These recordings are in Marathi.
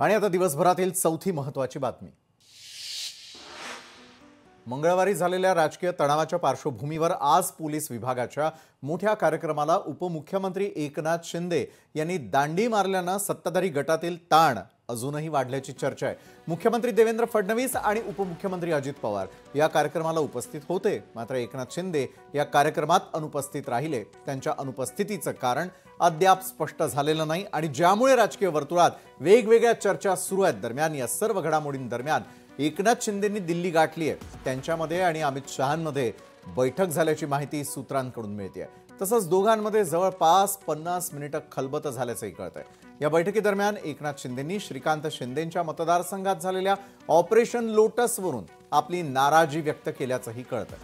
आणि आता दिवसभरातील चौथी महत्त्वाची बातमी। मंगळवारी झालेल्या राजकीय तणावाच्या पार्श्वभूमीवर आज पोलीस विभागाच्या मोठ्या कार्यक्रमाला उपमुख्यमंत्री एकनाथ शिंदे यांनी दांडी मारल्याने सत्ताधारी गटातील ताण अजूनही वाढल्याची चर्चा आहे। मुख्यमंत्री देवेंद्र फडणवीस आणि उपमुख्यमंत्री अजित पवार या कार्यक्रमाला उपस्थित होते, मात्र एकनाथ शिंदे या कार्यक्रमात अनुपस्थित राहिले। त्यांच्या अनुपस्थितीचे कारण अद्याप स्पष्ट झालेलं नाही आणि ज्यामुळे राजकीय वर्तुळात वेगवेगळ्या चर्चा सुरू आहेत। दरम्यान या सर्व घडामोडींदरम्यान एकनाथ शिंदेंनी दिल्ली गाठली आहे। त्यांच्यामध्ये आणि अमित शहांमध्ये बैठक झाल्याची माहिती सूत्रांकडून मिळते। तसंच दोघांमध्ये जवळपास 50 मिनिटे खलबत झाल्याचंही कळतंय। या बैठकीदरम्यान एकनाथ शिंदेंनी श्रीकांत शिंदेंच्या मतदारसंघात झालेल्या ऑपरेशन लोटसवरून आपली नाराजी व्यक्त केल्याचंही कळतंय।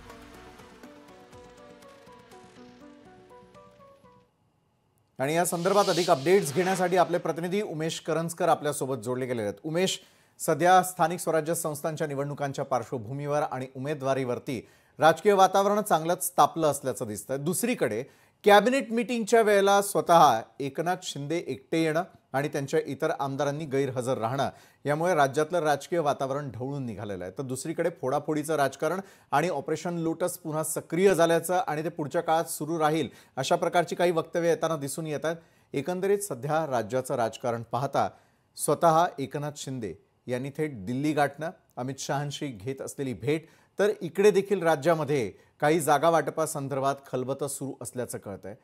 आणि या संदर्भात अधिक अपडेट्स घेण्यासाठी आपले प्रतिनिधी उमेश करंजकर आपल्या सोबत जोडले गेले आहेत। उमेश, सध्या स्थानिक स्वराज्य संस्थांच्या निवडणुकांच्या पार्श्वभूमीवर आणि उमेदवारीवरती राजकीय वातावरण चांगलंच तापलं असल्याचं दिसतंय। दुसरीकडे कॅबिनेट मीटिंगच्या वेळेला स्वतः एकनाथ शिंदे एकटे येणं आणि त्यांच्या इतर आमदारांनी गैरहजर राहणं यामुळे राज्यातलं राजकीय वातावरण ढवळून निघालेलं आहे। तर दुसरीकडे फोडाफोडीचं राजकारण आणि ऑपरेशन लोटस पुन्हा सक्रिय झाल्याचं आणि ते पुढच्या काळात सुरू राहील अशा प्रकारची काही वक्तव्ये येताना दिसून येत आहेत। एकंदरीत सध्या राज्याचं राजकारण पाहता स्वतः एकनाथ शिंदे यांनी थेट दिल्ली गाठणं, अमित शहांशी घेत असलेली भेट, तर इकडे देखील राज्यामध्ये काही जागा वाटपासंदर्भात खलबत सुरू असल्याचं कळतंय।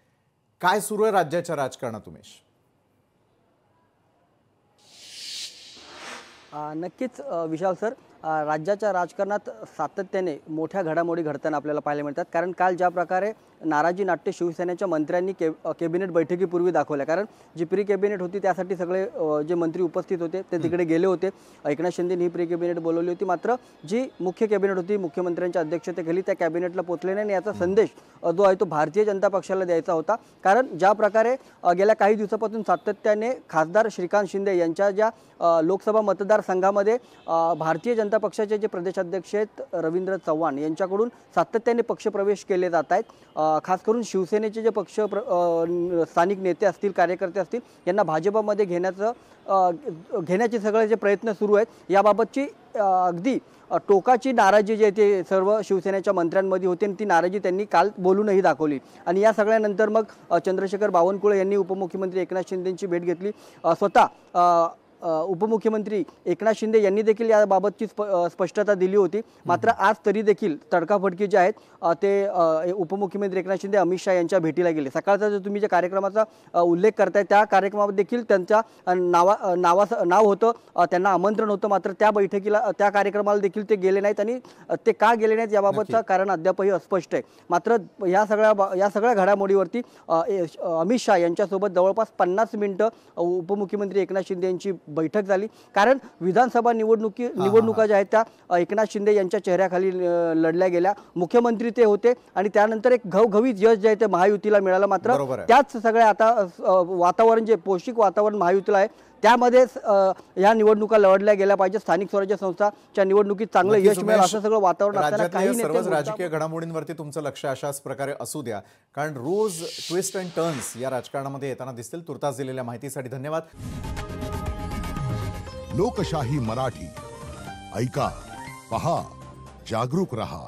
काय सुरू आहे राज्याच्या राजकारणात उमेश? नक्कीच विशाल सर, राज्याच्या राजकारणात सातत्याने मोठ्या घडामोडी घडताना आपल्याला पाहायला मिळतात। कारण काल ज्या प्रकारे नाराजी नाट्य शिवसेनेच्या मंत्र्यांनी कॅबिनेट बैठकीपूर्वी दाखवल्या, कारण जी प्री कॅबिनेट होती त्यासाठी सगळे जे मंत्री उपस्थित होते ते तिकडे गेले होते। एकनाथ शिंदेंनी ही प्री कॅबिनेट बोलवली होती, मात्र जी मुख्य कॅबिनेट होती मुख्यमंत्र्यांच्या अध्यक्षतेखाली त्या कॅबिनेटला पोहोचले नाही। याचा संदेश जो आहे तो भारतीय जनता पक्षाला द्यायचा होता। कारण ज्या प्रकारे गेल्या काही दिवसापासून सातत्याने खासदार श्रीकांत शिंदे यांच्या ज्या लोकसभा मतदारसंघामध्ये भारतीय जनता पक्षाचे जे प्रदेशाध्यक्ष आहेत रवींद्र चव्हाण यांच्याकडून सातत्याने पक्षप्रवेश केले जात आहेत। खास करून शिवसेनेचे जे पक्ष स्थानिक नेते असतील, कार्यकर्ते असतील, यांना भाजपमध्ये घेण्याचे सगळे जे प्रयत्न सुरू आहेत याबाबतची अगदी टोकाची नाराजी जी आहे ते सर्व शिवसेनेच्या मंत्र्यांमध्ये होती आणि ती नाराजी त्यांनी काल बोलूनही दाखवली। आणि या सगळ्यानंतर मग चंद्रशेखर बावनकुळे यांनी उपमुख्यमंत्री एकनाथ शिंदेंची भेट घेतली। स्वतः उपमुख्यमंत्री एकनाथ शिंदे यांनी देखील याबाबतची स्पष्टता दिली होती, मात्र आज तरी देखील तडकाफडकी जे आहेत ते उपमुख्यमंत्री एकनाथ शिंदे अमित शहा यांच्या भेटीला गेले। सकाळचा जो तुम्ही ज्या कार्यक्रमाचा उल्लेख करताय त्या कार्यक्रमात देखील त्यांच्या नाव होतं, त्यांना आमंत्रण होतं, मात्र त्या बैठकीला त्या कार्यक्रमाला देखील ते गेले नाहीत आणि ते का गेले नाहीत याबाबतचं कारण अद्यापही अस्पष्ट आहे। मात्र या सगळ्या घडामोडीवरती अमित शहा यांच्यासोबत जवळपास 50 मिनिटं उपमुख्यमंत्री एकनाथ शिंदे यांची बैठक झाली। कारण विधानसभा निवडणुका ज्या आहेत त्या एकनाथ शिंदे यांच्या चेहऱ्याखाली लढल्या गेल्या। मुख्यमंत्री ते होते आणि त्यानंतर एक घवघवीत यश जे आहे ते महायुतीला मिळालं। मात्र त्याच सगळ्या आता वातावरण जे पौष्टिक वातावरण महायुतीला आहे त्यामध्ये या निवडणुका लढल्या गेल्या पाहिजे। स्थानिक स्वराज्य संस्थाच्या निवडणुकीत चांगलं यश मिळेल असं सगळं वातावरण असताना काही सर्वच राजकीय घडामोडींवरती तुमचं लक्ष अशाच प्रकारे असू द्या, कारण रोज ट्विस्ट अँड टर्न्स या राजकारणामध्ये येताना दिसतील। तुर्तास दिलेल्या माहितीसाठी धन्यवाद। लोकशाही मराठी ऐका, पहा, जागरूक रहा।